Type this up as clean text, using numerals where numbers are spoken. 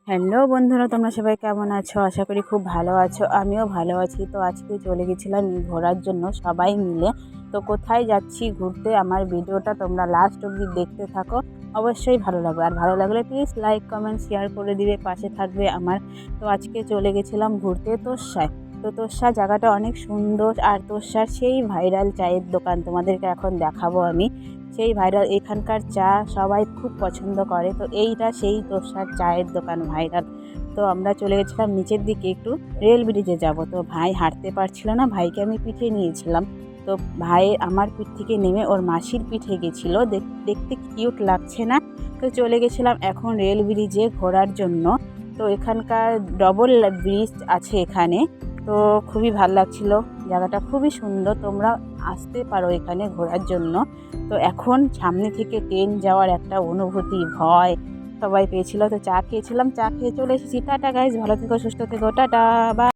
Hello বন্ধুরা, তোমরা সবাই কেমন আছো? আশা করি খুব ভালো আছো। আমিও ভালো আছি। তো আজকে চলে গেছিলাম ঘোরার জন্য সবাই মিলে। তো কোথায় যাচ্ছি ঘুরতে, আমার ভিডিওটা তোমরা লাস্ট অবধি দেখতে থাকো, অবশ্যই ভালো লাগবে। আর ভালো লাগলে প্লিজ লাইক কমেন্ট শেয়ার করে দিবে, পাশে থাকবে আমার। তো আজকে চলে গেছিলাম ঘুরতে তোরসায়। তো তোরসা জায়গাটা অনেক সুন্দর, আর তোরসার সেই ভাইরাল চায়ের দোকান তোমাদেরকে এখন দেখাবো আমি। সেই ভাইরাল এখানকার চা সবাই খুব পছন্দ করে। তো এইটা সেই তোরসার চায়ের দোকান ভাইরাল। তো আমরা চলে গেছিলাম নিচের দিকে, একটু রেল ব্রিজে যাব। তো ভাই হাঁটতে পারছিল না, ভাইকে আমি পিঠে নিয়েছিলাম। তো ভাই আমার পিঠ থেকে নেমে ওর মাসির পিঠে গেছিলো, দেখতে কিউট লাগছে না? তো চলে গেছিলাম এখন রেল ব্রিজে ঘোরার জন্য। তো এখানকার ডবল ব্রিজ আছে এখানে। তো খুবই ভালো লাগছিল, জায়গাটা খুবই সুন্দর, তোমরা আসতে পারো এখানে ঘোরার জন্য। তো এখন সামনে থেকে ট্রেন যাওয়ার একটা অনুভূতি, ভয় সবাই পেয়েছিল। তো চা খেয়েছিলাম, চা খেয়ে চলে এসেছি। টাটা গাইজ, ভালো থেকো, সুস্থ থেকো, টাটা, বাই।